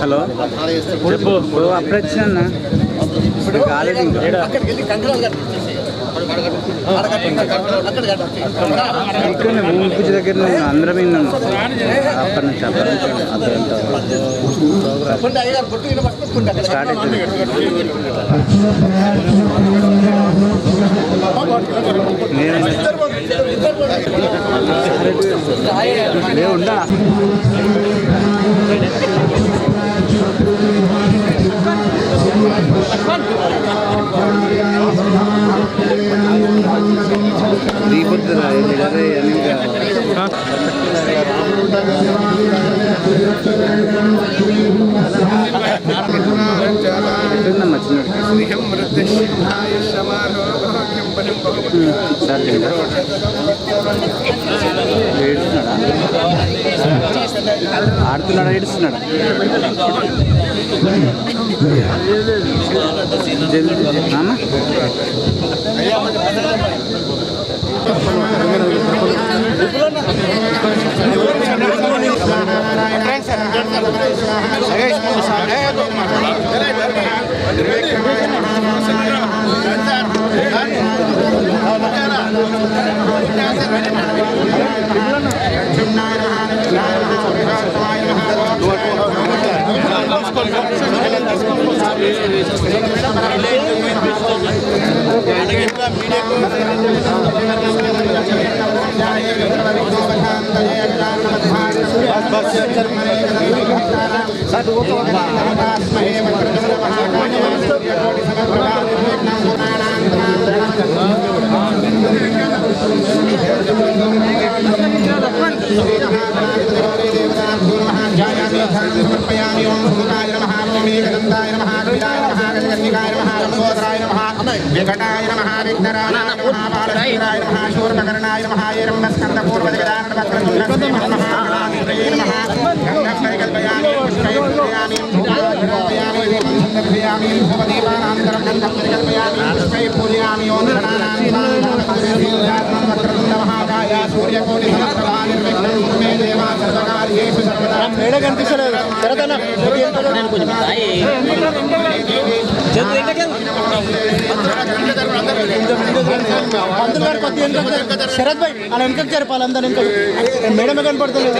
Hello చెప్పు అప్పుడు వచ్చినా ఇప్పుడు కాలేదు ఇక్కడ భూమి పూజ దగ్గర అందరం విన్నాము అప్పటి నుంచి స్టార్ట్ అవుతుంది ఉండా దీపొద్దురా అదే ఎట్లుందమ్మా ఏడుస్తున్నాడా ఆడుతున్నాడా ఏడుస్తున్నాడా అమ్మా विकटाय नमः विघ्नराय नमः बालचन्द्राय नमः शूर्पकर्णाय नमः एरम्बस्कन्दपूर्वजगदानन्दवक्रतुण्डस्य नमः गन्धं परिकल्पयामि पुष्पं पूजयामि धूपयामि दीपं सन्दर्शयामि धूपदीपानान्तरं गन्धं परिकल्पयामि पुष्पं पूजयामि ओं गणानां वक्रतुण्डमहाकाय सूर्यकोटिसमप्रभा निर्विघ्नं कुरु मे देवा सर्वकार्येषु सर्वदा मेड कनिपिस्तలేదు తెరదన నేను కొంచెం జల్ది ఏంటకే పంతులు గారు కొద్ది వెనక శరత్ భాయ్ అలా వెనకకు జరపాలి అందరు వెనక మేడం కనపడుతుంది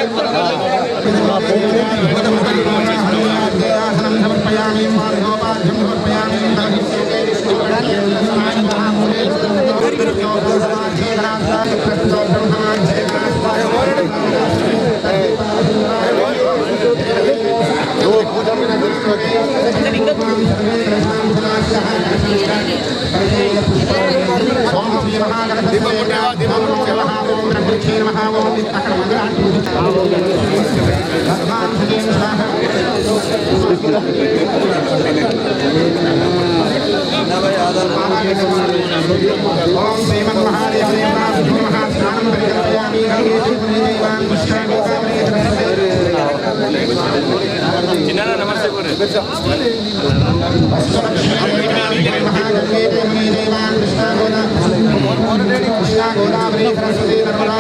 ओम श्रीमन महादेव स्नानं परिकल्पयामि चिन्ना नमस्ते कृष्णा गोदावरी सरस्वती नर्मदा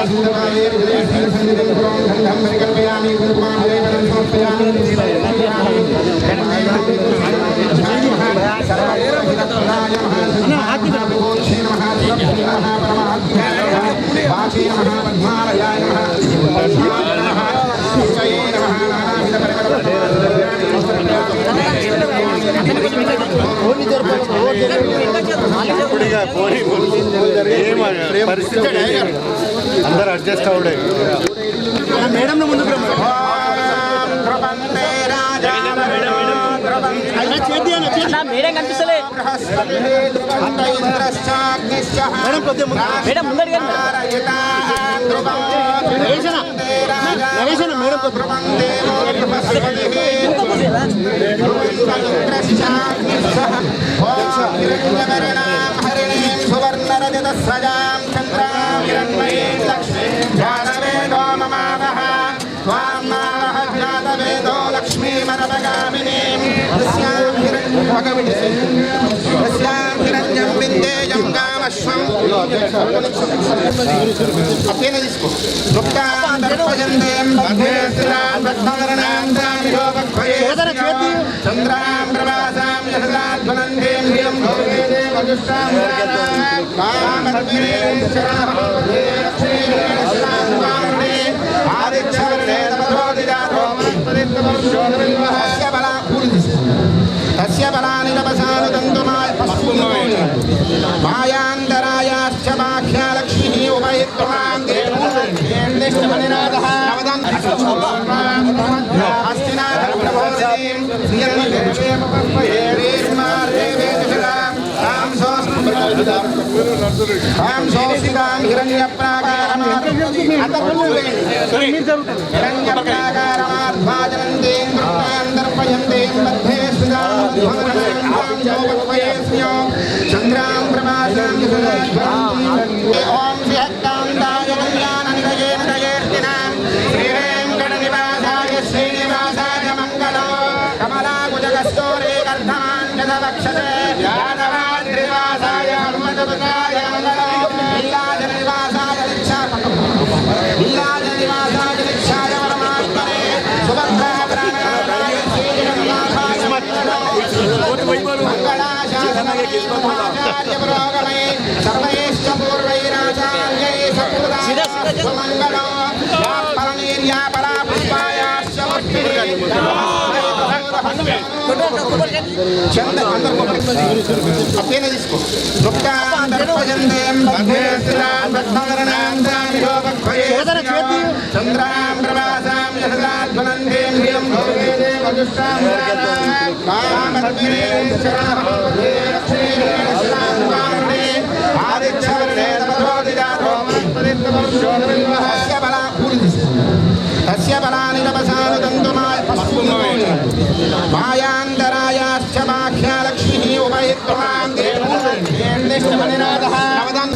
परिकल्पयामि अंदर अड्जस्ट आवड़े मैडम मुझे మేడం కనిపిస్తలే మేడం ముందడి సువర్ణ నిరంజం విందేయం కామశ్వం అప్పేన తీసుకో దర్పయందేం భద్రేశ్వరాన్ భక్తవరణాం దానియోగక్వయే చంద్రాం ప్రభాసాం యశదాధ్వనందేం హ్రియం భోగేదే వజుష్టాం కామద్విరేం శరణభవతే లక్ష్మీరేణస్యాం వారుణే ఆదిత్యవర్ణే తపసోదిజాతో మనస్పతిత్వమనుష్యోధవిల్వహస్య బలా పూరి తీసుకో తస్య బలాని తపసానుదంతుమాయ పశునోయ మాయాంతరాయాశ్చ బాహ్యా లక్ష్మీః ఉపహిత్వాం దేవనినాథః నవదం హస్తినాథం ప్రబోధిం శ్రీర్మార్దేవేతిషదాం రాం సోస్తిదాం హిరణ్యప్రాకారమార్ధ్వాజనందేం కృష్ణాం దర్పయందేం బద్ధే స్థితాం చంద్రాం ప్రభాసాం ఓం శ్రీహక్కాంతాయ కళ్యాణనిలయే నయర్తినాం శ్రీవేంకటనివాసాయ శ్రీనివాసాయ మంగళం కమలాకుజగస్తోరే కర్ధమాంగదవక్షతే యాదవాద్రివాసాయ హనుమతపదాయ మంగళం నీలాజనివాసాయ నిక్షాయ పరమాత్మనే సుభద్రా ప్రాణాయ శ్రీజగన్నాథాయ మంగళాశాసనమై పురోగమై సర్వైశ్చ పూర్వైరాచార్యై సత్కృతామంగళం పరనీర్యా పరా పుష్పాయాశ్చ అప్పేన తీసుకో దర్పయందేం భద్రేశ్వరాన్ భక్తవరణాం దానియోగక్వయే చంద్రాం ప్రభాసాం యశదాధ్వనందేం హ్రియం భోగేదే వజుష్టాం కామద్విరేం శరణభవతే లక్ష్మీరేణస్యాం వారుణే ఆదిత్యవర్ణే తపసోదిజాతో మనస్పతిత్వమనుష్యోధవిల్వహస్య బలా పూరి తీసుకో తస్య బలాని తపసానుదంతుమాయ పశునోయ మాయాంతరాయాశ్చ బాహ్యా లక్ష్మీః ఉపహిత్వాం దేవనినాథః నవదం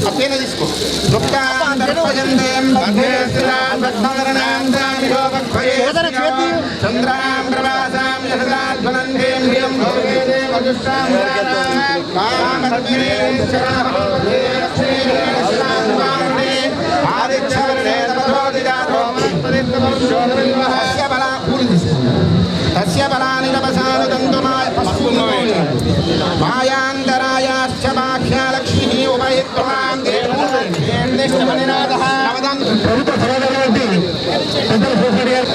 అప్పేన తీసుకో దర్పయందేం భద్రేశ్వరాన్ భక్తవరణాం దానియోగక్వయే చంద్రాం ప్రభాసాం యశదాధ్వనందేం హ్రియం భోగేదే వజుష్టాం కామద్విరేం శరణభవతే లక్ష్మీరేణస్యాం వారుణే ఆదిత్యవర్ణే తపసోదిజాతో మనస్పతిత్వమనుష్యోధవిల్వహస్య బలా పూరి తీసుకో తస్య బలాని తపసానుదంతుమాయ పశునోయ మాయాంతరాయాశ్చ బాహ్యా లక్ష్మీః ఉపహిత్వాం దేవనినాథః నవదం ప్రభుత్వ సమాధానం పెద్దల సోసైటీ గారు,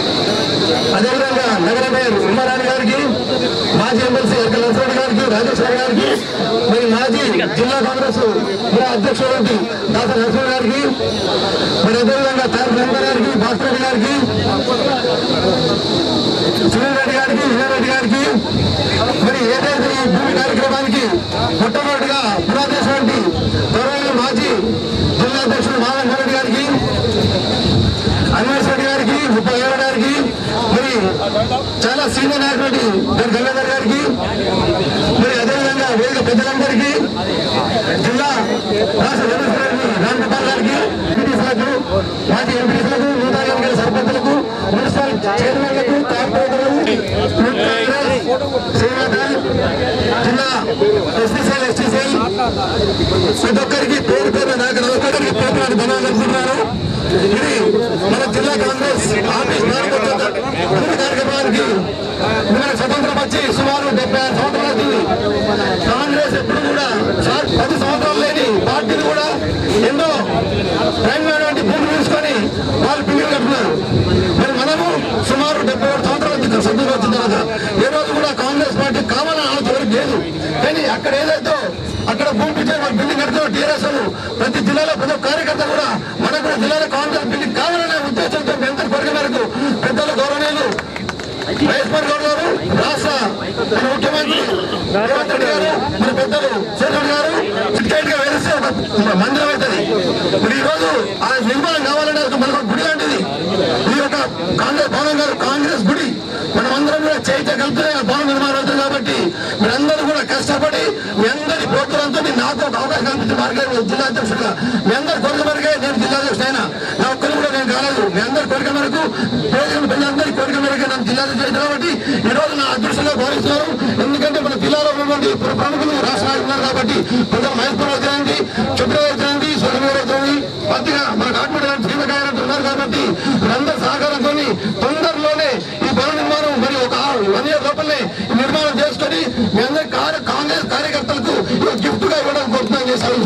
అదేవిధంగా నగర మేయర్ ఉమ్మారాణి గారికి, మాజీ ఎమ్మెల్సీ ఎర్కల నరసింహ గారికి, రాజేశ్వర గారికి, మరి మాజీ జిల్లా కాంగ్రెస్ అధ్యక్షుడు దాసరి నరసింహ గారికి, మరి అదేవిధంగా తారక రామారావు గారికి, భాస్కర్ గారికి, సునీల్ రెడ్డి గారికి, విజయరెడ్డి గారికి, మరి ఏదైతే ఈ భూమి కార్యక్రమానికి మొట్టమొదటిగా పురాదేశంటి గౌరవ మాజీ జిల్లా అధ్యక్షుడు మాధవ్ రెడ్డి గారికి, అన్వేష్ రెడ్డి గారికి, ఉపయోగ గారికి, మరి చాలా సీనియర్ నాయకుడి గంగాధర్ గారికి, మరి అదేవిధంగా వేదిక పెద్దలందరికీ, జిల్లా రాష్ట్ర రామ్గోపాల్ గారికి, ఎంపీటీసీలకు, మాజీ ఎంపీటీసీలకు, నూతన ఎన్నికల సర్పంచులకు, మున్సిపల్ చైర్మన్లకు, కార్పొరేటర్లకు, సేవాదల్ జిల్లా ఎస్టీసీఎల్ ఎస్టీసీఎల్ ప్రతి ఒక్కరికి పేరు పేరు నాకు ఒక్కరికి పేరు ధన్యవాదాలు అనుకుంటున్నాను. ఇది మన జిల్లా కాంగ్రెస్ ఆఫీస్ కార్యక్రమానికి మన స్వతంత్రం వచ్చి సుమారు 76 సంవత్సరాలు. కాంగ్రెస్ ఎప్పుడు కూడా 10 సంవత్సరాలు లేని పార్టీని కూడా ఎన్నో ప్రైవేట్ భూములు తీసుకొని వాళ్ళు పిల్లలు కట్టున్నారు. మరి మనము సుమారు 77 సంవత్సరాలు సభ్యులు వచ్చిన తర్వాత ఏ రోజు కూడా కాంగ్రెస్ పార్టీ కావాలని ఆలోచన లేదు. కానీ అక్కడ ఏదైతే అక్కడ భూమి పిచ్చే బిల్డింగ్ కడుతున్న టీఆర్ఎస్ ప్రతి జిల్లాలో ప్రతి కార్యకర్త కూడా మనకు కూడా జిల్లాలో కాంగ్రెస్ బిల్డింగ్ కావాలనే ఉద్దేశంతో ఎంత కోరిక మేరకు పెద్దలు గౌరవనీయులు వైఎస్ఆర్ గౌడ్ గారు, రాష్ట్ర ముఖ్యమంత్రి రేవంత్ రెడ్డి గారు, మన పెద్దలు శేఖర్ గారు చిట్కైట్ గా వేస్తే ఒక మందిరం అవుతుంది. ఇప్పుడు ఈ రోజు ఆ నిర్మాణం కావాలంటే మనకు గుడి లాంటిది. ఈ యొక్క కాంగ్రెస్ భవనం గారు కాంగ్రెస్ గుడి మనమందరం కూడా చైత్య కలిపితే భవన నిర్మాణం అవుతుంది. కాబట్టి మీరందరూ కూడా కష్టపడి మీ అందరి ప్రోత్సాహంతో నాకు ఒక అవకాశం కల్పించిన మార్గం జిల్లా అధ్యక్షుడుగా మీ అందరి కోరిక మేరకే నేను జిల్లా అధ్యక్షుడు అయినా నా ఒక్కరు కూడా నేను కాలేదు. మీ అందరి కోరిక మేరకు ప్రజలందరి కోరిక మేరకే నేను జిల్లా అధ్యక్షుడు కాబట్టి ఈ రోజు నా అదృష్టంగా భావిస్తున్నారు. ఎందుకంటే మన జిల్లాలో ఉన్నటువంటి ప్రముఖులు రాష్ట్రాలు ఉన్నారు కాబట్టి కొంచెం మహేశ్వరరావు గారండి, చంద్రబాబు గారండి, సోమవారం గారండి, కొద్దిగా మన కాకినాడ శ్రీమకాయ ఉన్నారు కాబట్టి వీరందరూ సహకారంతో తొందరలోనే ఈ భవన నిర్మాణం మరి ఒక 1 year లోపలనే నిర్మాణం చేసుకొని మీ అందరి కాంగ్రెస్ కార్యకర్తలకు గిఫ్ట్ గా ఇవ్వడం కోరుతున్నాను చేశాను.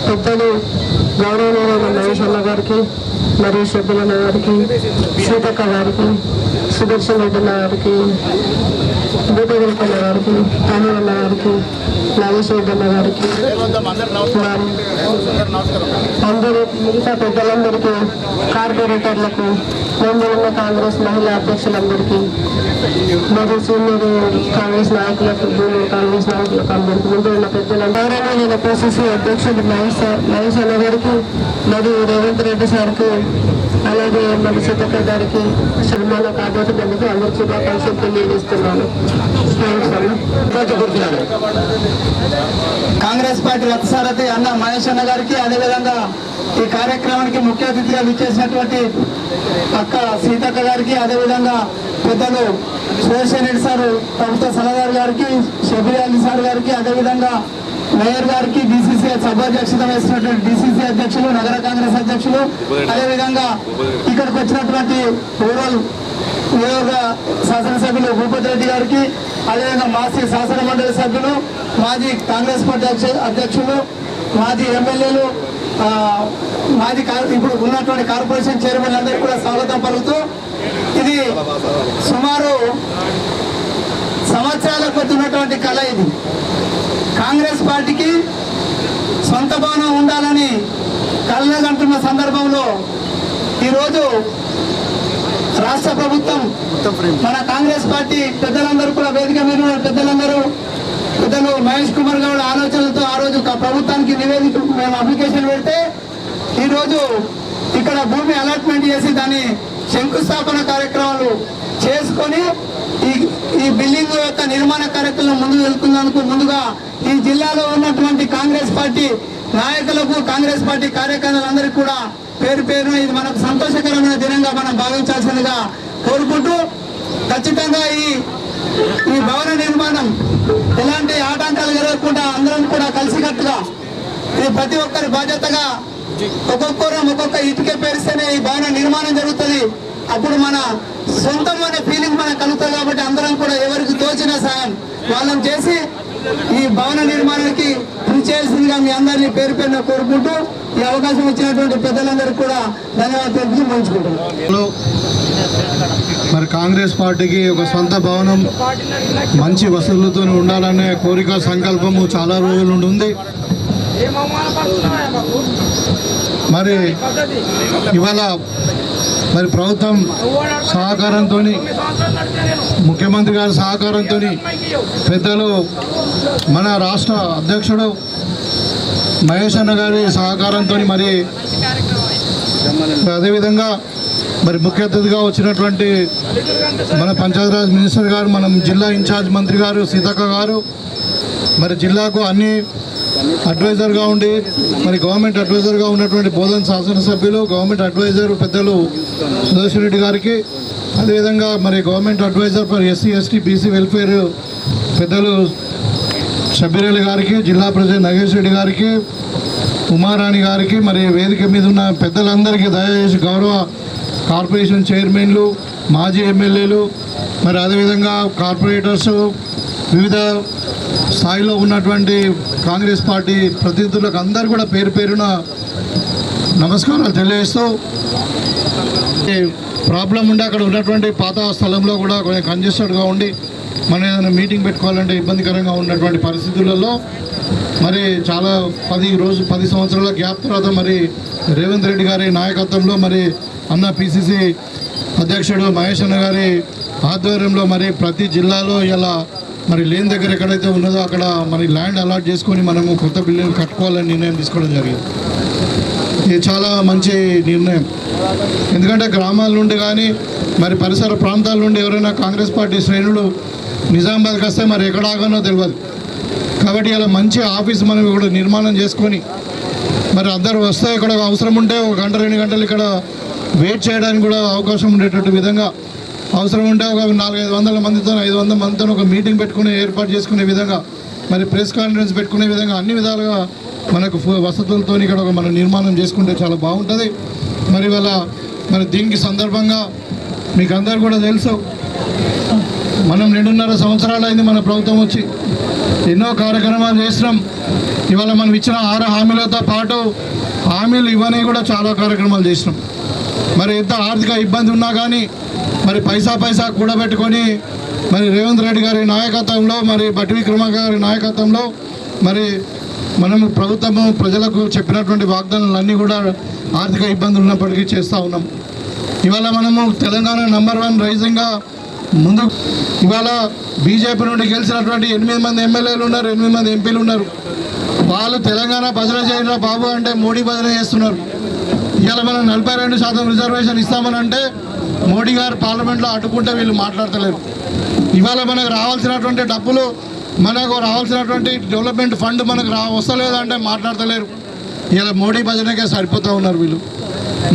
పెద్దలు గౌరవనీయులైన మహేష్ అన్న గారికి మరియు సభ్యులన్న గారికి, సీతక్క గారికి, సుదర్శన్ రెడ్డి అన్న గారికి, భూపతిరపన్న గారికి, తనువన్న గారికి, నాగేశ్వర రెడ్డి అన్న గారికి, అందరూ మిగతా పెద్దలందరికీ, కార్పొరేటర్లకు, ముందున్న కాంగ్రెస్ మహిళా అధ్యక్షులందరికీ, మరియు సీనియర్ కాంగ్రెస్ నాయకులకు, జూనియర్ కాంగ్రెస్ నాయకులకు అందరికీ, ముందు ఉన్న పెద్దలందరూ పిసిసి అధ్యక్షుడు మహేష్ అన్న గారికి మరియు రేవంత్ రెడ్డి సార్కి, అలాగే మన సీతక్క గారికి సన్మాన కార్యక్రమానికి అందరూ శుభాకాంక్షలు తెలియజేస్తున్నాను. కాంగ్రెస్ పార్టీ రథసారథి అన్న మహేష్ అన్న గారికి, అదేవిధంగా ఈ కార్యక్రమానికి ముఖ్య అతిథిగా విచ్చేసినటువంటి అక్క సీతక్క గారికి, అదేవిధంగా పెద్దలు సుదర్శన్ రెడ్డి సార్ ప్రభుత్వ సలహాదారు గారికి, షబీర్ అలీ సార్ గారికి, అదేవిధంగా మేయర్ గారికి, డిసిసి సభాధ్యక్షత వేసినటువంటి డిసిసి అధ్యక్షులు, నగర కాంగ్రెస్ అధ్యక్షులు, అదేవిధంగా ఇక్కడికి వచ్చినటువంటి రూరల్ నియోజక శాసనసభ్యులు భూపతి రెడ్డి గారికి, అదేవిధంగా మాజీ శాసన మండలి సభ్యులు, మాజీ కాంగ్రెస్ పార్టీ అధ్యక్షులు, మాజీ ఎమ్మెల్యేలు, మాజీ ఇప్పుడు ఉన్నటువంటి కార్పొరేషన్ చైర్మన్ అందరికీ కూడా స్వాగతం పలుకుతూ, ఇది సుమారు సంవత్సరాల కొద్ది ఉన్నటువంటి కళ. ఇది కాంగ్రెస్ పార్టీకి సొంత భవనం ఉండాలని కలగంటున్న సందర్భంలో ఈరోజు రాష్ట్ర ప్రభుత్వం, మన కాంగ్రెస్ పార్టీ పెద్దలందరూ కూడా వేదిక మీద పెద్దలందరూ, పెద్దలు మహేష్ కుమార్ గౌడ్ ఆలోచనలతో ఆ రోజు ప్రభుత్వానికి నివేదిక మేము అప్లికేషన్ పెడితే ఈరోజు ఇక్కడ భూమి అలాట్మెంట్ చేసి దాని శంకుస్థాపన కార్యక్రమాలు చేసుకొని ఈ బిల్డింగ్ యొక్క నిర్మాణ కార్యక్రమం ముందుకు వెళ్తున్నందుకు ముందుగా ఈ జిల్లాలో ఉన్నటువంటి కాంగ్రెస్ పార్టీ నాయకులకు, కాంగ్రెస్ పార్టీ కార్యకర్తలందరికీ కూడా పేరు పేరున ఇది మనకు సంతోషకరమైన దినంగా మనం భావించాల్సిందిగా కోరుకుంటూ, ఖచ్చితంగా ఈ భవన నిర్మాణం ఎలాంటి ఆటంకాలు జరగకుండా అందరం కూడా కలిసికట్టుగా ఇది ప్రతి ఒక్కరి బాధ్యతగా ఒక్కొక్క ఇటుక పేరిస్తేనే ఈ భవన నిర్మాణం జరుగుతుంది. అప్పుడు మన సొంతం అనే ఫీలింగ్ మనకు కలుగుతుంది. కాబట్టి అందరం కూడా ఎవరికి తోచిన సాయం వాళ్ళని చేసి ఈ భవన నిర్మాణానికి కృషి చేయాల్సిందిగా మీ అందరినీ పేరు పేరున కోరుకుంటూ, ఈ అవకాశం ఇచ్చినటువంటి పెద్దలందరికీ కూడా ధన్యవాదాలు పంచుకుంటున్నాను. మరి కాంగ్రెస్ పార్టీకి ఒక సొంత భవనం మంచి వసతులతో ఉండాలనే కోరిక, సంకల్పము చాలా రోజుల నుండి ఉంది. మరి ఇవాళ మరి ప్రభుత్వం సహకారంతో, ముఖ్యమంత్రి గారి సహకారంతో, పెద్దలు మన రాష్ట్ర అధ్యక్షుడు మహేష్ అన్న గారి సహకారంతో, మరి అదేవిధంగా మరి ముఖ్య అతిథిగా వచ్చినటువంటి మన పంచాయతీరాజ్ మినిస్టర్ గారు, మనం జిల్లా ఇన్ఛార్జ్ మంత్రి గారు సీతక్క గారు, మరి జిల్లాకు అన్ని అడ్వైజర్గా ఉండి మరి గవర్నమెంట్ అడ్వైజర్గా ఉన్నటువంటి బోధన్ శాసనసభ్యులు, గవర్నమెంట్ అడ్వైజర్ పెద్దలు సుదర్శన్ రెడ్డి గారికి, అదేవిధంగా మరి government adviser for SC ST BC welfare పెద్దలు షబీర్ అలీ గారికి, జిల్లా ప్రెసిడెంట్ నాగేశ్వర రెడ్డి గారికి, ఉమారాణి గారికి, మరి వేదిక మీద ఉన్న పెద్దలందరికీ, దయచేసి గౌరవ కార్పొరేషన్ చైర్మన్లు, మాజీ ఎమ్మెల్యేలు, మరి అదేవిధంగా కార్పొరేటర్స్, వివిధ స్థాయిలో ఉన్నటువంటి కాంగ్రెస్ పార్టీ ప్రతినిధులకు అందరూ కూడా పేరు పేరున నమస్కారాలు తెలియజేస్తూ, ప్రాబ్లం ఉండి అక్కడ ఉన్నటువంటి పాత స్థలంలో కూడా కొంచెం కంజెస్టెడ్గా ఉండి మనం ఏదైనా మీటింగ్ పెట్టుకోవాలంటే ఇబ్బందికరంగా ఉన్నటువంటి పరిస్థితులలో మరి చాలా 10 సంవత్సరాల గ్యాప్ తర్వాత మరి రేవంత్ రెడ్డి గారి నాయకత్వంలో మరి అన్న పిసిసి అధ్యక్షుడు మహేష్ అన్న గారి ఆధ్వర్యంలో మరి ప్రతి జిల్లాలో ఇలా మరి లేని దగ్గర ఎక్కడైతే ఉన్నదో అక్కడ మరి ల్యాండ్ అలాట్ చేసుకొని మనము కొత్త బిల్డింగ్ కట్టుకోవాలని నిర్ణయం తీసుకోవడం జరిగింది. ఇది చాలా మంచి నిర్ణయం. ఎందుకంటే గ్రామాల నుండి కానీ మరి పరిసర ప్రాంతాల నుండి ఎవరైనా కాంగ్రెస్ పార్టీ శ్రేణులు నిజామాబాద్కి వస్తే మరి ఎక్కడ ఆగానో తెలియదు. కాబట్టి ఇలా మంచి ఆఫీస్ మనం ఇక్కడ నిర్మాణం చేసుకొని మరి అందరూ వస్తే ఇక్కడ అవసరం ఉంటే 1 గంట 2 గంటలు ఇక్కడ వెయిట్ చేయడానికి కూడా అవకాశం ఉండేటట్టు విధంగా అవసరం ఉంటే ఒక 400-500 మందితో 500 మందితో ఒక మీటింగ్ పెట్టుకుని ఏర్పాటు చేసుకునే విధంగా మరి ప్రెస్ కాన్ఫరెన్స్ పెట్టుకునే విధంగా అన్ని విధాలుగా మనకు వసతులతో ఇక్కడ ఒక మనం నిర్మాణం చేసుకుంటే చాలా బాగుంటుంది. మరి ఇవాళ మరి దీనికి సందర్భంగా మీకు అందరు కూడా తెలుసు, మనం 2.5 సంవత్సరాలు అయింది మన ప్రభుత్వం వచ్చి, ఎన్నో కార్యక్రమాలు చేసినాం. ఇవాళ మనం ఇచ్చిన 6 హామీలతో పాటు హామీలు ఇవన్నీ కూడా చాలా కార్యక్రమాలు చేసినాం. మరి ఎంత ఆర్థిక ఇబ్బంది ఉన్నా కానీ మరి పైసా కూడబెట్టుకొని మరి రేవంత్ రెడ్డి గారి నాయకత్వంలో మరి బట్టి విక్రమార్క గారి నాయకత్వంలో మరి మనము ప్రభుత్వము ప్రజలకు చెప్పినటువంటి వాగ్దానాలన్నీ కూడా ఆర్థిక ఇబ్బందులు ఉన్నప్పటికీ చేస్తూ ఉన్నాం. ఇవాళ మనము తెలంగాణ నంబర్ 1 రైజింగ్గా ముందు ఇవాళ బీజేపీ నుండి గెలిచినటువంటి 8 మంది ఎమ్మెల్యేలు ఉన్నారు, 8 మంది ఎంపీలు ఉన్నారు. వాళ్ళు తెలంగాణ భజన చేయరా బాబు అంటే మోడీ భజన చేస్తున్నారు. ఇవాళ మనం 42% రిజర్వేషన్ ఇస్తామని అంటే మోడీ గారు పార్లమెంట్లో అడ్డుకుంటే వీళ్ళు మాట్లాడతలేరు. ఇవాళ మనకు రావాల్సినటువంటి డబ్బులు, మనకు రావాల్సినటువంటి డెవలప్మెంట్ ఫండ్ మనకు వస్తలేదంటే మాట్లాడతలేరు. ఇలా మోడీ భజనకే సరిపోతూ ఉన్నారు వీళ్ళు.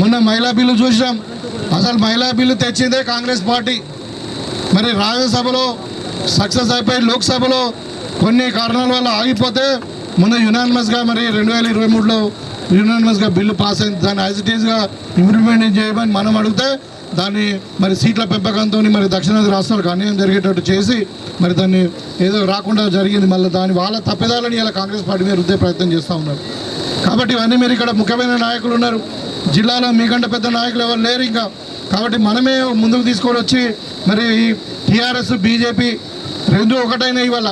మొన్న మహిళా బిల్లు చూసాం, అసలు మహిళా బిల్లు తెచ్చిందే కాంగ్రెస్ పార్టీ. మరి రాజ్యసభలో సక్సెస్ అయిపోయి లోక్సభలో కొన్ని కారణాల వల్ల ఆగిపోతే మొన్న యునానిమస్గా మరి 2023లో యునానిమస్గా బిల్లు పాస్ అయింది. దాన్ని యాజ్ ఇట్ ఈస్గా ఇంప్లిమెంట్ చేయమని మనం అడిగితే దాన్ని మరి సీట్ల పెంపకంతో మరి దక్షిణాది రాష్ట్రాలకు అన్యాయం జరిగేటట్టు చేసి మరి దాన్ని ఏదో రాకుండా జరిగింది. మళ్ళీ దాని వాళ్ళ తప్పిదాలని ఇలా కాంగ్రెస్ పార్టీ మీద రుద్దే ప్రయత్నం చేస్తూ ఉన్నారు. కాబట్టి ఇవన్నీ మీరు ఇక్కడ ముఖ్యమైన నాయకులు ఉన్నారు, జిల్లాలో మీకంటే పెద్ద నాయకులు ఎవరు లేరు ఇంకా. కాబట్టి మనమే ముందుకు తీసుకొని వచ్చి మరి ఈ టీఆర్ఎస్ బీజేపీ రెండు ఒకటైనా ఇవాళ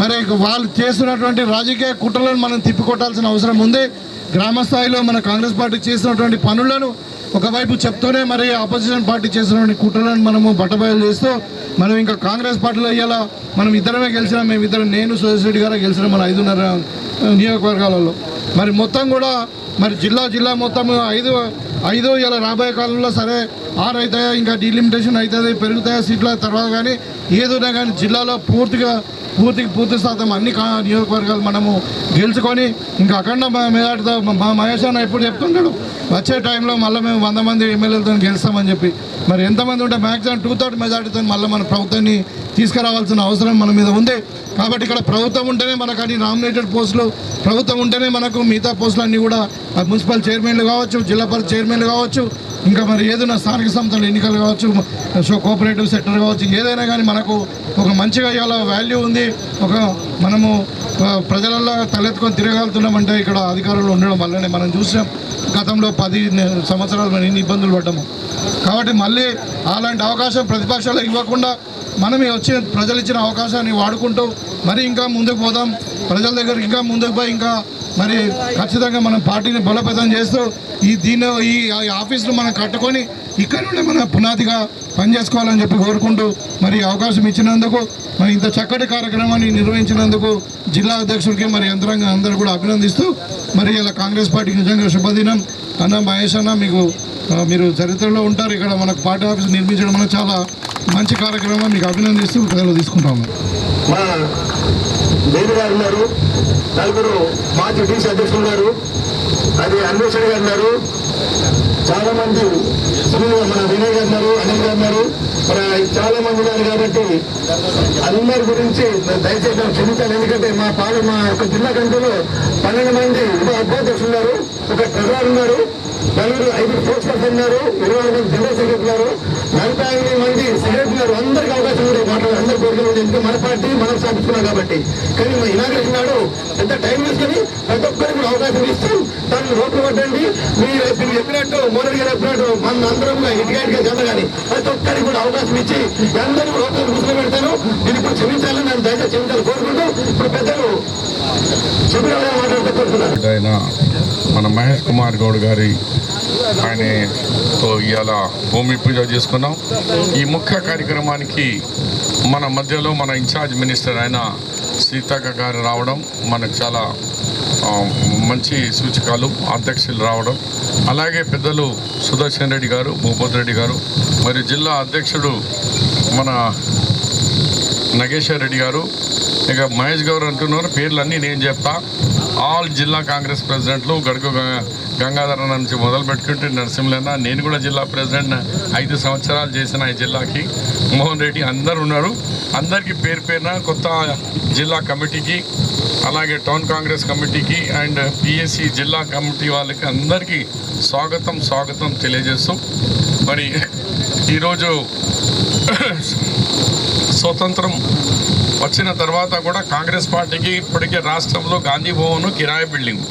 మరి వాళ్ళు చేస్తున్నటువంటి రాజకీయ కుట్రలను మనం తిప్పికొట్టాల్సిన అవసరం ఉంది. గ్రామ స్థాయిలో మన కాంగ్రెస్ పార్టీ చేసినటువంటి పనులను ఒకవైపు చెప్తూనే మరి ఆపోజిషన్ పార్టీ చేసినటువంటి కుట్రలను మనము బట్టబయలు చేస్తూ మనం ఇంకా కాంగ్రెస్ పార్టీలో ఇవాళ మనం ఇద్దరమే గెలిచినాం. మేమిద్దరం, నేను సురేష్ రెడ్డి గారు గెలిచినాం మన 5.5 నియోజకవర్గాలలో. మరి మొత్తం కూడా మరి జిల్లా మొత్తం 5 ఇలా రాబోయే కాలంలో సరే 6 అవుతాయా, ఇంకా డీలిమిటేషన్ అవుతుంది, పెరుగుతాయా సీట్ల తర్వాత, కానీ ఏదైనా కానీ జిల్లాలో పూర్తి శాతం అన్ని నియోజకవర్గాలు మనము గెలుచుకొని ఇంకా అఖండ మెజార్టీతో మా మహేష్ అన్న ఎప్పుడు చెప్తుంటాడు వచ్చే టైంలో మళ్ళీ మేము 100 మంది ఎమ్మెల్యేలతో గెలుస్తామని చెప్పి. మరి ఎంతమంది ఉంటే మ్యాక్సిమం 2/3 మెజార్టీతో మళ్ళీ మన ప్రభుత్వాన్ని తీసుకురావాల్సిన అవసరం మన మీద ఉంది. కాబట్టి ఇక్కడ ప్రభుత్వం ఉంటేనే మనకు అన్ని నామినేటెడ్ పోస్టులు, ప్రభుత్వం ఉంటేనే మనకు మిగతా పోస్టులు అన్నీ కూడా మున్సిపల్ చైర్మన్లు కావచ్చు, జిల్లా పరిషత్ చైర్మన్లు కావచ్చు, ఇంకా మరి ఏదైనా స్థానిక సంస్థల ఎన్నికలు కావచ్చు, కోఆపరేటివ్ సెక్టర్ కావచ్చు, ఏదైనా కానీ మనకు ఒక మంచిగా ఇవాళ వాల్యూ ఉంది. మనము ప్రజలలో తలెత్తుకొని తిరగలుగుతున్నామంటే ఇక్కడ అధికారులు ఉండడం వల్లనే. మనం చూసాం గతంలో 10 సంవత్సరాలు మనం ఎన్ని ఇబ్బందులు పడ్డాము. కాబట్టి మళ్ళీ అలాంటి అవకాశం ప్రతిపక్షాలకు ఇవ్వకుండా మనం ప్రజలు ఇచ్చిన అవకాశాన్ని వాడుకుంటూ మరి ఇంకా ముందుకు పోదాం, ప్రజల దగ్గరికి ఇంకా ముందుకు పోయి ఇంకా మరి ఖచ్చితంగా మనం పార్టీని బలోపేతం చేస్తూ ఈ ఆఫీసులు మనం కట్టుకొని ఇక్కడ నుండి మన పునాదిగా పనిచేసుకోవాలని చెప్పి కోరుకుంటూ మరి అవకాశం ఇచ్చినందుకు, మరి ఇంత చక్కటి కార్యక్రమాన్ని నిర్వహించినందుకు జిల్లా అధ్యక్షుడికి మరి యంత్రాంగం అందరూ కూడా అభినందిస్తూ మరి ఇలా కాంగ్రెస్ పార్టీకి నిజంగా శుభదినం. అన్న మహేష్ అన్న, మీరు చరిత్రలో ఉంటారు. ఇక్కడ మనకు పార్టీ ఆఫీస్ నిర్మించడం అనేది చాలా మంచి కార్యక్రమం, మీకు అభినందిస్తూ ప్రజలు తీసుకుంటాము. మా దేవి గారు ఉన్నారు, 4 మాజీ టీసీ అధ్యక్షులు ఉన్నారు, అది అన్వేషణ గారు ఉన్నారు, చాలా మంది మన వినయ్ గారు ఉన్నారు, అనిల్ గారు ఉన్నారు, మరి చాలా మంది ఉన్నారు. కాబట్టి అందరి గురించి దయచేసి క్షమించాలి. ఎందుకంటే మా యొక్క జిల్లా కమిటీలో 12 మంది ఉపాధ్యక్షులు ఉన్నారు, 1 ట్రెజరర్ ఉన్నారు, 5 స్పోర్ట్స్ పర్సన్ ఉన్నారు, 20 మంది జనరల్ సెక్రటరీ ఉన్నారు, 45 మంది సెక్రటరీ ఉన్నారు. అందరికీ అవకాశం ఉంది మాట్లాడారు, అందరి కోరికలు ఉంది. ఎందుకంటే మన పార్టీ మనం స్థాపించుకున్నాం కాబట్టి. కానీ మన ఇనాగ్రేషన్ నాడు ఎంత టైం తీసుకొని ప్రతి ఒక్కరికి కూడా అవకాశం ఇస్తూ దాన్ని రోడ్లు పట్టండి. మీరు చెప్పినట్టు మోదీ గారు చెప్పినట్టు మన అందరం ఇటుగా జత కానీ ప్రతి ఒక్కరికి కూడా అవకాశం ఇచ్చి అందరూ రోడ్లు కూర్చొని పెడతారు. నేను ఇప్పుడు క్షమించాలని నన్ను దయచేసి క్షమించాలని కోరుకుంటూ ఇప్పుడు పెద్దలు చెప్పిన మాట్లాడుతూ కోరుకున్నారు. మన మహేష్ కుమార్ గౌడ్ గారి ఆయనతో ఇవాళ భూమి పూజ చేసుకున్నాం. ఈ ముఖ్య కార్యక్రమానికి మన మధ్యలో మన ఇన్ఛార్జ్ మినిస్టర్ అయిన సీతక్క గారు రావడం మనకు చాలా మంచి సూచకాలు. అధ్యక్షులు రావడం, అలాగే పెద్దలు సుదర్శన్ రెడ్డి గారు, భూపతి రెడ్డి గారు, మరియు జిల్లా అధ్యక్షుడు మన నగేశ్వర్ రెడ్డి గారు, ఇక మహేష్ గౌడ్ అంటున్నారు. పేర్లన్నీ నేను చెప్తా. ఆల్ జిల్లా కాంగ్రెస్ ప్రెసిడెంట్లు, గంగాధర నుంచి మొదలు పెట్టుకుంటే నరసింహలన్న, నేను కూడా జిల్లా ప్రెసిడెంట్ 5 సంవత్సరాలు చేసిన ఈ జిల్లాకి, మోహన్ రెడ్డి అందరు ఉన్నారు. అందరికీ పేరు పేరున కొత్త జిల్లా కమిటీకి, అలాగే టౌన్ కాంగ్రెస్ కమిటీకి అండ్ పిఎస్సి జిల్లా కమిటీ వాళ్ళకి అందరికీ స్వాగతం తెలియజేస్తూ, మరి ఈరోజు స్వతంత్రం వచ్చిన తర్వాత కూడా కాంగ్రెస్ పార్టీకి ఇప్పటికే రాష్ట్రంలో గాంధీ భవన్ కిరాయి బిల్డింగ్,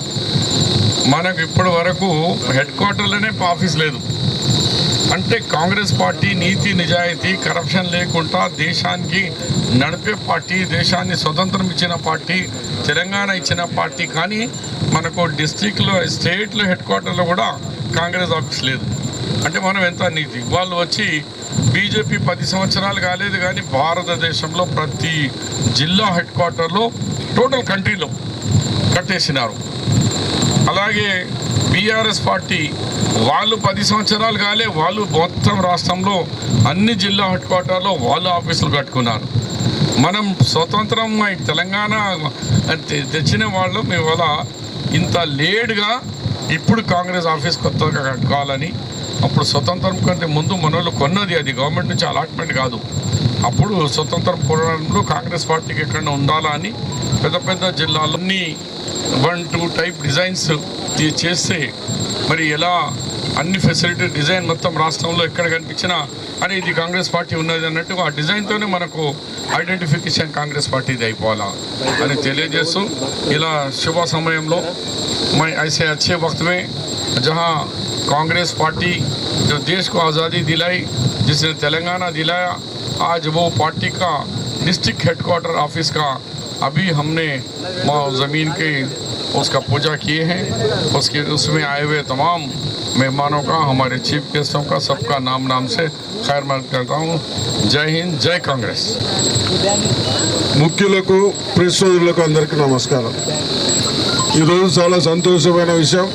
మనకు ఇప్పటి వరకు హెడ్ క్వార్టర్లోనే ఆఫీస్ లేదు. అంటే కాంగ్రెస్ పార్టీ నీతి నిజాయితీ కరప్షన్ లేకుండా దేశానికి నడిపే పార్టీ, దేశాన్ని స్వతంత్రం ఇచ్చిన పార్టీ, తెలంగాణ ఇచ్చిన పార్టీ. కానీ మనకు డిస్ట్రిక్ట్లో స్టేట్లో హెడ్ క్వార్టర్లో కూడా కాంగ్రెస్ ఆఫీస్ లేదు. అంటే మనం ఎంత నీతి. వాళ్ళు వచ్చి బీజేపీ 10 సంవత్సరాలు కాలేదు కానీ భారతదేశంలో ప్రతి జిల్లా హెడ్ క్వార్టర్లో టోటల్ కంట్రీలో కట్టేసినారు. అలాగే బీఆర్ఎస్ పార్టీ వాళ్ళు 10 సంవత్సరాలు కాలే, వాళ్ళు మొత్తం రాష్ట్రంలో అన్ని జిల్లా హెడ్ క్వార్టర్లో వాళ్ళు ఆఫీసులు కట్టుకున్నారు. మనం స్వతంత్రం తెలంగాణ తెచ్చిన వాళ్ళు మేము వల్ల ఇంత లేట్గా ఇప్పుడు కాంగ్రెస్ ఆఫీస్ కొత్తగా కట్టుకోవాలని, అప్పుడు స్వతంత్రం కంటే ముందు మనోళ్ళు కొన్నది, అది గవర్నమెంట్ నుంచి అలాట్మెంట్ కాదు. అప్పుడు స్వతంత్రం పోరాటంలో కాంగ్రెస్ పార్టీకి ఎక్కడ ఉండాలా అని పెద్ద జిల్లాలన్నీ 1-2 టైప్ డిజైన్స్ చేస్తే మరి ఎలా అన్ని ఫెసిలిటీ డిజైన్ మొత్తం రాష్ట్రంలో ఎక్కడ కనిపించినా అని ఇది కాంగ్రెస్ పార్టీ ఉన్నది అన్నట్టు ఆ డిజైన్తోనే మనకు ఐడెంటిఫికేషన్ కాంగ్రెస్ పార్టీది అయిపోవాలా అని తెలియజేస్తూ, ఇలా శుభ సమయంలో मैं ऐसे अच्छे वक्त में जहां कांग्रेस पार्टी जो देश को आज़ादी दिलाई, जिसने तेलंगाना दिलाया, आज वो पार्टी का डिस्ट्रिक्ट हेडक्वार्टर ऑफिस का अभी हमने ज़मीन के उसका पूजा किए हैं. उसमें आए हुए तमाम मेहमानों का, हमारे चीफ गेस्टों का, सबका नाम से खैर मदद करता हूँ. जय हिंद, जय कांग्रेस. ముఖ్యులకు ప్రెస్ సోదరులకు అందరికీ నమస్కారం. ఈరోజు చాలా సంతోషమైన విషయం.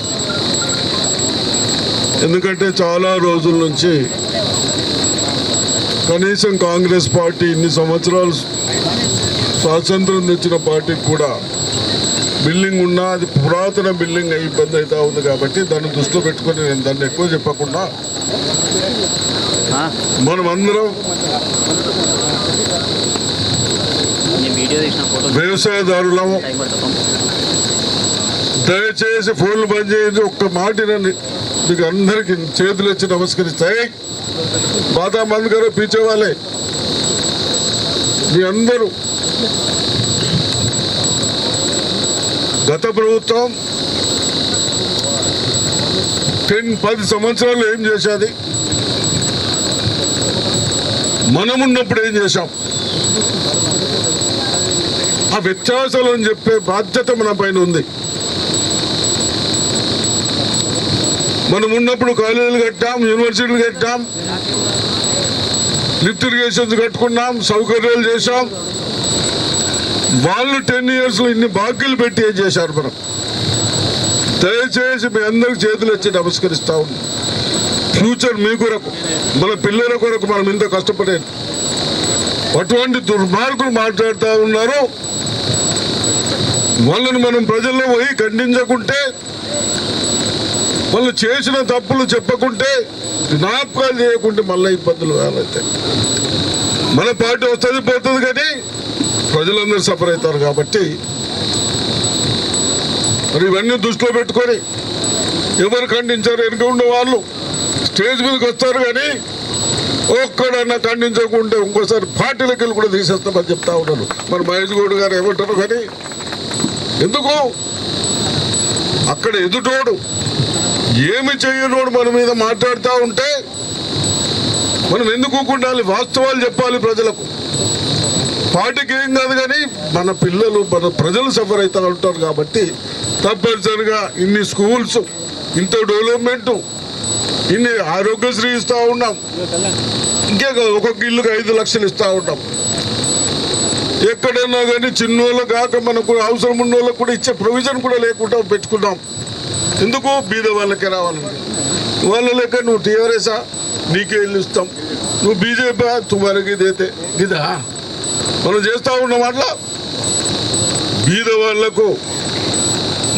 ఎందుకంటే చాలా రోజుల నుంచి కనీసం కాంగ్రెస్ పార్టీ ఇన్ని సంవత్సరాలు స్వాతంత్రం తెచ్చిన పార్టీకి కూడా బిల్డింగ్ ఉన్నా అది పురాతన బిల్డింగ్ అయి ఇబ్బంది అవుతా ఉంది. కాబట్టి దాన్ని దృష్టిలో పెట్టుకొని నేను దాన్ని ఎక్కువ చెప్పకుండా మనమందరం వ్యవసాయదారులము, దయచేసి ఫోన్లు బంద్ చేయండి. ఒక్క మాటినండి, మీకు అందరికి చేతులు ఇచ్చి నమస్కరిస్తాయి. బాతా బంద్ గారు పీచే వాళ్ళే మీ అందరూ. గత ప్రభుత్వం 10 సంవత్సరాలు ఏం చేసేది, మనమున్నప్పుడు ఏం చేశాం, ఆ వ్యత్యాసాలు అని చెప్పే బాధ్యత మన పైన ఉంది. మనం ఉన్నప్పుడు కాలేజీలు కట్టాం, యూనివర్సిటీలు కట్టాం, లిఫ్ట్ ఇరిగేషన్స్ కట్టుకున్నాం, సౌకర్యాలు చేశాం. వాళ్ళు 10 yearsలో ఇన్ని బాకీలు పెట్టి ఏం చేశారు మనం. దయచేసి మీ అందరికి చేతులు వచ్చి నమస్కరిస్తా ఉన్నాం. ఫ్యూచర్ మీ కొరకు, మన పిల్లల కొరకు మనం ఇంత కష్టపడేది. అటువంటి దుర్మార్గులు మాట్లాడుతూ ఉన్నారు. వాళ్ళని మనం ప్రజల్లో పోయి ఖండించకుంటే, వాళ్ళు చేసిన తప్పులు చెప్పకుంటే, జ్ఞాపకాలు చేయకుంటే మళ్ళీ ఇబ్బందులు కాలైతే మన పార్టీ వస్తుంది పోతుంది, కానీ ప్రజలందరూ సఫర్ అవుతారు. కాబట్టి మరి ఇవన్నీ దృష్టిలో పెట్టుకొని ఎవరు ఖండించారు, వెనుక ఉన్న వాళ్ళు స్టేజ్ మీదకి వస్తారు, కానీ ఒక్కడన్నా ఖండించకుంటే ఇంకోసారి పార్టీలకు వెళ్ళి కూడా తీసేస్తామని చెప్తా ఉన్నారు. మరి మహేష్ గౌడ్ గారు ఏమంటారు, కానీ ఎందుకు అక్కడ ఎదుటోడు ఏమి చేయనోడు మన మీద మాట్లాడుతూ ఉంటే మనం ఎందుకు ఉండాలి? వాస్తవాలు చెప్పాలి ప్రజలకు. పార్టీకి ఏం కాదు, కానీ మన పిల్లలు, మన ప్రజలు సఫర్ అవుతూ ఉంటారు. కాబట్టి తప్పనిసరిగా ఇన్ని స్కూల్స్, ఇంత డెవలప్మెంటు, ఇన్ని ఆరోగ్యశ్రీ ఇస్తూ ఉన్నాం, ఇంకే ఒక్కొక్క ఇల్లుకి 5 లక్షలు ఇస్తూ ఉంటాం. ఎక్కడైనా కానీ చిన్నోళ్ళకు కాక మనకు అవసరం ఉన్న వాళ్ళకు కూడా ఇచ్చే ప్రొవిజన్ కూడా లేకుండా పెట్టుకున్నాం. ఎందుకు? బీద వాళ్ళకే రావాలని. వాళ్ళ లెక్క నువ్వు టీఆర్ఎసా, నీకే ఇల్లు ఇస్తాం, నువ్వు బీజేపీ తుమారికి ఇదైతే ఇదా మనం చేస్తూ ఉన్నాం. అట్లా బీద వాళ్లకు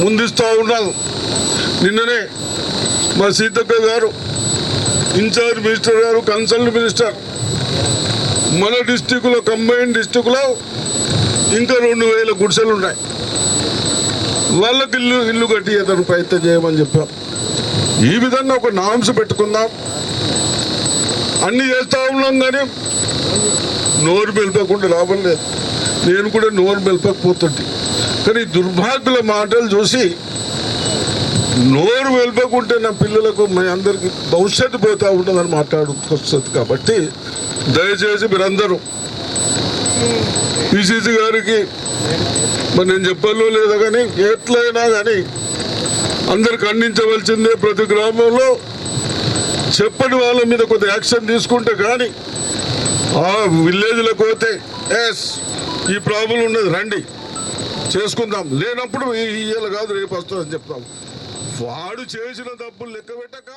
ముందిస్తూ ఉన్నాం. నిన్ననే మా సీతక్క గారు ఇన్ఛార్జ్ మినిస్టర్ గారు కన్సల్ట్ మినిస్టర్ మన డిస్టిక్లో కంబైన్ డిస్టిక్లో ఇంకా 2000 గుడిసెలు ఉన్నాయి. వాళ్ళకి ఇల్లు కట్టి ఏదైనా ప్రయత్నం చేయమని చెప్పాం. ఈ విధంగా ఒక నామ్స్ పెట్టుకుందాం. అన్నీ చేస్తూ ఉన్నాం కానీ నోరు మెలిపకుండా లాభం లేదు. నేను కూడా నోరు మెలపకపోతుంటే, కానీ దుర్భాగ్యుల మాటలు చూసి నోరు వెల్పకుంటే నా పిల్లలకు మీ అందరికి భవిష్యత్తు పోతూ ఉంటుందని మాట్లాడుకొస్తుంది. కాబట్టి దయచేసి మీరందరూ పిసిసి గారికి మరి నేను చెప్పాలో లేదా కానీ ఎట్లయినా కానీ అందరికి ఖండించవలసిందే. ప్రతి గ్రామంలో చెప్పని వాళ్ళ మీద కొంత యాక్షన్ తీసుకుంటే కానీ ఆ విలేజ్లకు పోతే ఎస్ ఈ ప్రాబ్లం ఉన్నది రండి చేసుకుందాం, లేనప్పుడు ఇయ్యాలి కాదు రేపు వస్తుందని చెప్తాం. వాడు చేసిన తప్పులు లెక్క పెట్టక